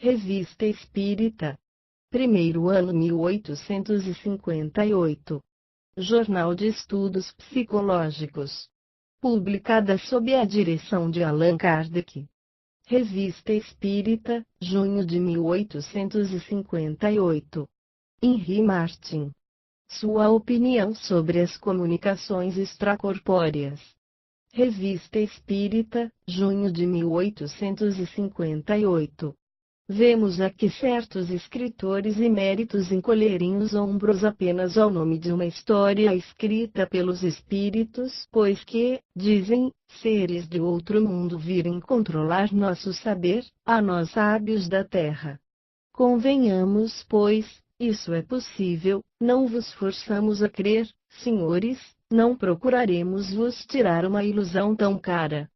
Revista Espírita. Primeiro ano 1858. Jornal de Estudos Psicológicos. Publicada sob a direção de Allan Kardec. Revista Espírita, junho de 1858. Henri Martin. Sua opinião sobre as comunicações extracorpóreas. Revista Espírita, junho de 1858. Vemos aqui certos escritores eméritos encolherem os ombros apenas ao nome de uma história escrita pelos espíritos, pois que, dizem, seres de outro mundo virem controlar nosso saber, a nós sábios da terra. Convenhamos, pois, isso é possível, não vos forçamos a crer, senhores, não procuraremos vos tirar uma ilusão tão cara.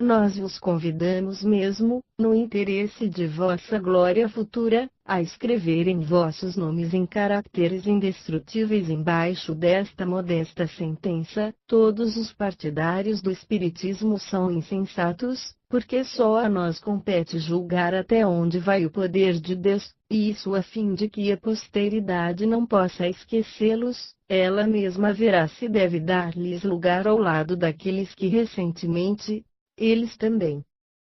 Nós vos convidamos mesmo, no interesse de vossa glória futura, a escreverem vossos nomes em caracteres indestrutíveis embaixo desta modesta sentença: todos os partidários do Espiritismo são insensatos, porque só a nós compete julgar até onde vai o poder de Deus, e isso a fim de que a posteridade não possa esquecê-los, ela mesma verá se deve dar-lhes lugar ao lado daqueles que recentemente, eles também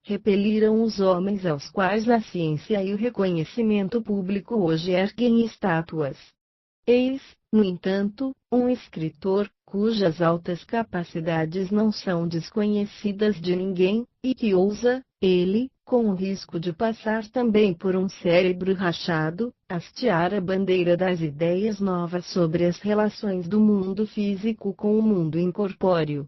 repeliram os homens aos quais a ciência e o reconhecimento público hoje erguem estátuas. Eis, no entanto, um escritor, cujas altas capacidades não são desconhecidas de ninguém, e que ousa, ele, com o risco de passar também por um cérebro rachado, hastear a bandeira das ideias novas sobre as relações do mundo físico com o mundo incorpóreo.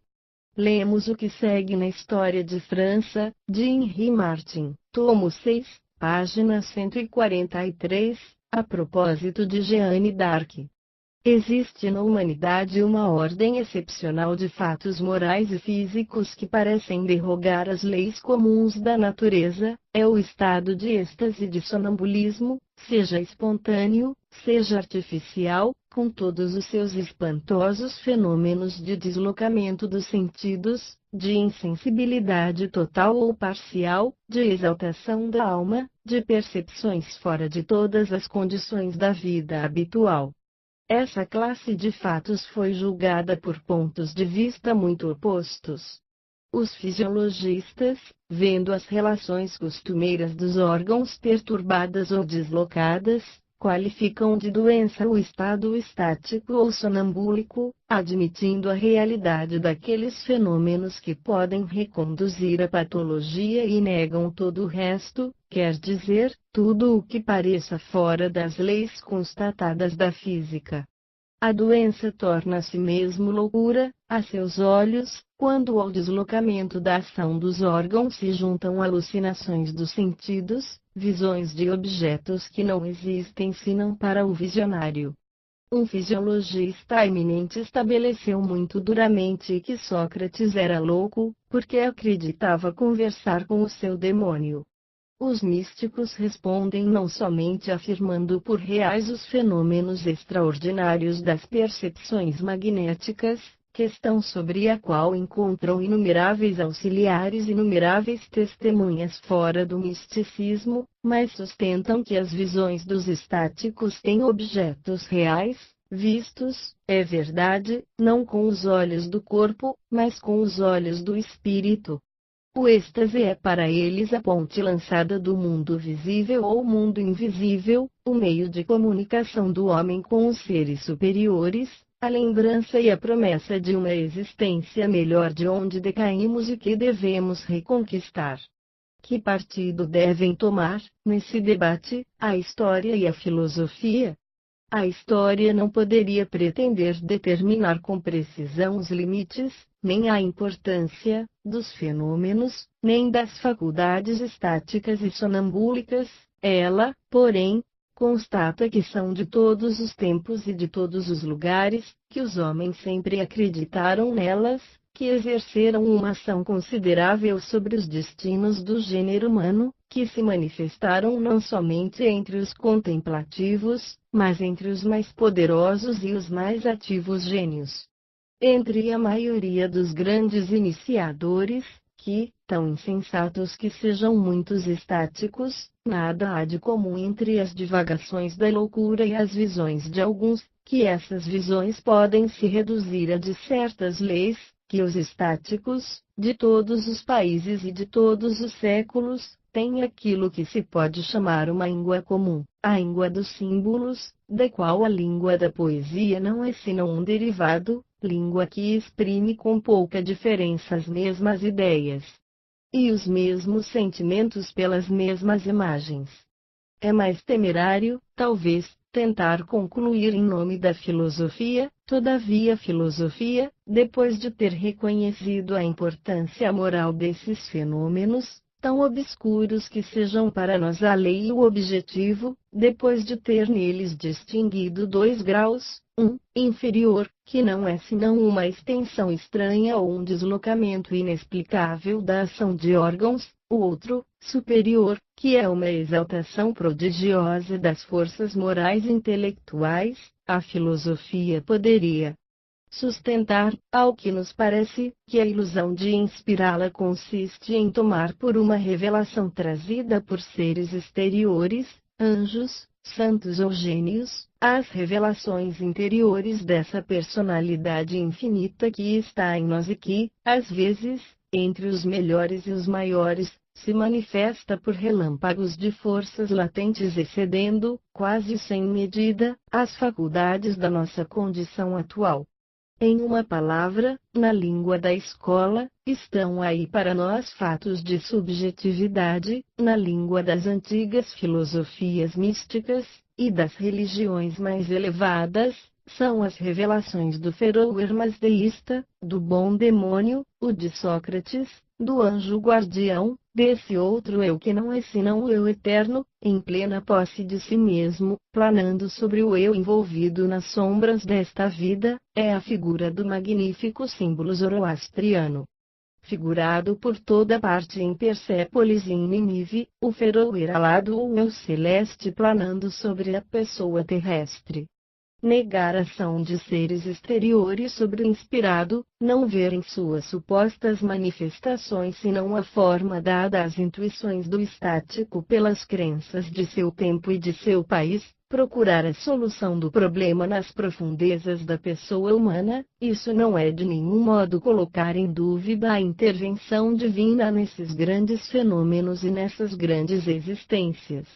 Lemos o que segue na História de França, de Henri Martin, tomo 6, página 143, a propósito de Jeanne d'Arc. Existe na humanidade uma ordem excepcional de fatos morais e físicos que parecem derrogar as leis comuns da natureza, é o estado de êxtase de sonambulismo, seja espontâneo, seja artificial, com todos os seus espantosos fenômenos de deslocamento dos sentidos, de insensibilidade total ou parcial, de exaltação da alma, de percepções fora de todas as condições da vida habitual. Essa classe de fatos foi julgada por pontos de vista muito opostos. Os fisiologistas, vendo as relações costumeiras dos órgãos perturbadas ou deslocadas, qualificam de doença o estado estático ou sonambúlico, admitindo a realidade daqueles fenômenos que podem reconduzir a patologia e negam todo o resto, quer dizer, tudo o que pareça fora das leis constatadas da física. A doença torna-se mesmo loucura, a seus olhos, quando ao deslocamento da ação dos órgãos se juntam alucinações dos sentidos, visões de objetos que não existem senão para o visionário. Um fisiologista eminente estabeleceu muito duramente que Sócrates era louco, porque acreditava conversar com o seu demônio. Os místicos respondem não somente afirmando por reais os fenômenos extraordinários das percepções magnéticas, questão sobre a qual encontram inumeráveis auxiliares e inumeráveis testemunhas fora do misticismo, mas sustentam que as visões dos estáticos têm objetos reais, vistos, é verdade, não com os olhos do corpo, mas com os olhos do espírito. O êxtase é para eles a ponte lançada do mundo visível ou mundo invisível, o meio de comunicação do homem com os seres superiores, a lembrança e a promessa de uma existência melhor de onde decaímos e que devemos reconquistar. Que partido devem tomar, nesse debate, a história e a filosofia? A história não poderia pretender determinar com precisão os limites, nem a importância, dos fenômenos, nem das faculdades estáticas e sonambúlicas. Ela, porém, constata que são de todos os tempos e de todos os lugares, que os homens sempre acreditaram nelas, que exerceram uma ação considerável sobre os destinos do gênero humano, que se manifestaram não somente entre os contemplativos, mas entre os mais poderosos e os mais ativos gênios. Entre a maioria dos grandes iniciadores, que, tão insensatos que sejam muitos estáticos, nada há de comum entre as divagações da loucura e as visões de alguns, que essas visões podem se reduzir a de certas leis, que os estáticos, de todos os países e de todos os séculos, têm aquilo que se pode chamar uma língua comum, a língua dos símbolos, da qual a língua da poesia não é senão um derivado, língua que exprime com pouca diferença as mesmas ideias e os mesmos sentimentos pelas mesmas imagens. É mais temerário, talvez, tentar concluir em nome da filosofia, todavia a filosofia, depois de ter reconhecido a importância moral desses fenômenos, tão obscuros que sejam para nós a lei e o objetivo, depois de ter neles distinguido dois graus, um, inferior, que não é senão uma extensão estranha ou um deslocamento inexplicável da ação de órgãos, o outro, superior, que é uma exaltação prodigiosa das forças morais e intelectuais, a filosofia poderia sustentar, ao que nos parece, que a ilusão de inspirá-la consiste em tomar por uma revelação trazida por seres exteriores, anjos, santos ou gênios, as revelações interiores dessa personalidade infinita que está em nós e que, às vezes, entre os melhores e os maiores, se manifesta por relâmpagos de forças latentes excedendo, quase sem medida, as faculdades da nossa condição atual. Em uma palavra, na língua da escola, estão aí para nós fatos de subjetividade, na língua das antigas filosofias místicas, e das religiões mais elevadas, são as revelações do feroz mas deísta, do bom demônio, o de Sócrates, do anjo guardião, desse outro eu que não é senão o eu eterno, em plena posse de si mesmo, planando sobre o eu envolvido nas sombras desta vida, é a figura do magnífico símbolo zoroastriano. Figurado por toda parte em Persépolis e em Nínive, o feroz alado ou eu celeste planando sobre a pessoa terrestre. Negar a ação de seres exteriores sobre o inspirado, não ver em suas supostas manifestações senão a forma dada às intuições do estático pelas crenças de seu tempo e de seu país, procurar a solução do problema nas profundezas da pessoa humana, isso não é de nenhum modo colocar em dúvida a intervenção divina nesses grandes fenômenos e nessas grandes existências.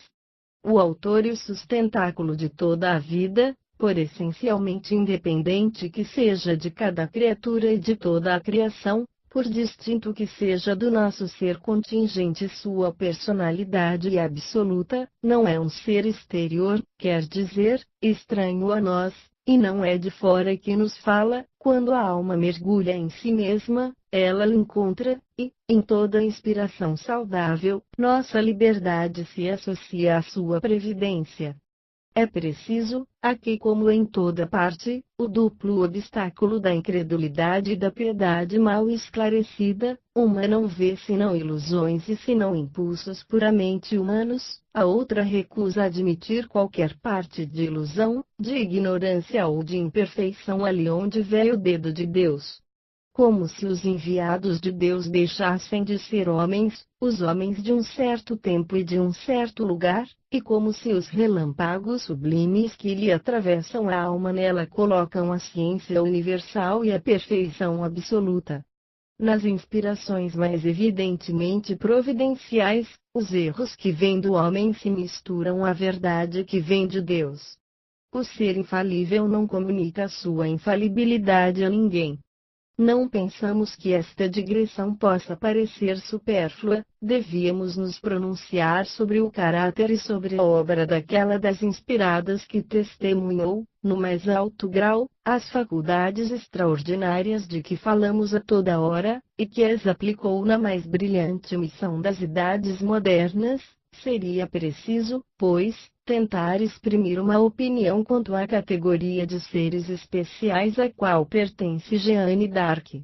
O autor e o sustentáculo de toda a vida, por essencialmente independente que seja de cada criatura e de toda a criação, por distinto que seja do nosso ser contingente sua personalidade absoluta, não é um ser exterior, quer dizer, estranho a nós, e não é de fora que nos fala, quando a alma mergulha em si mesma, ela lhe encontra, e, em toda inspiração saudável, nossa liberdade se associa à sua previdência. É preciso, aqui como em toda parte, o duplo obstáculo da incredulidade e da piedade mal esclarecida, uma não vê senão ilusões e senão impulsos puramente humanos, a outra recusa admitir qualquer parte de ilusão, de ignorância ou de imperfeição ali onde vê o dedo de Deus. Como se os enviados de Deus deixassem de ser homens, os homens de um certo tempo e de um certo lugar, e como se os relâmpagos sublimes que lhe atravessam a alma nela colocam a ciência universal e a perfeição absoluta. Nas inspirações mais evidentemente providenciais, os erros que vêm do homem se misturam à verdade que vem de Deus. O ser infalível não comunica sua infalibilidade a ninguém. Não pensamos que esta digressão possa parecer supérflua, devíamos nos pronunciar sobre o caráter e sobre a obra daquela das inspiradas que testemunhou, no mais alto grau, as faculdades extraordinárias de que falamos a toda hora, e que as aplicou na mais brilhante missão das idades modernas. Seria preciso, pois, tentar exprimir uma opinião quanto à categoria de seres especiais a qual pertence Jeanne d'Arc.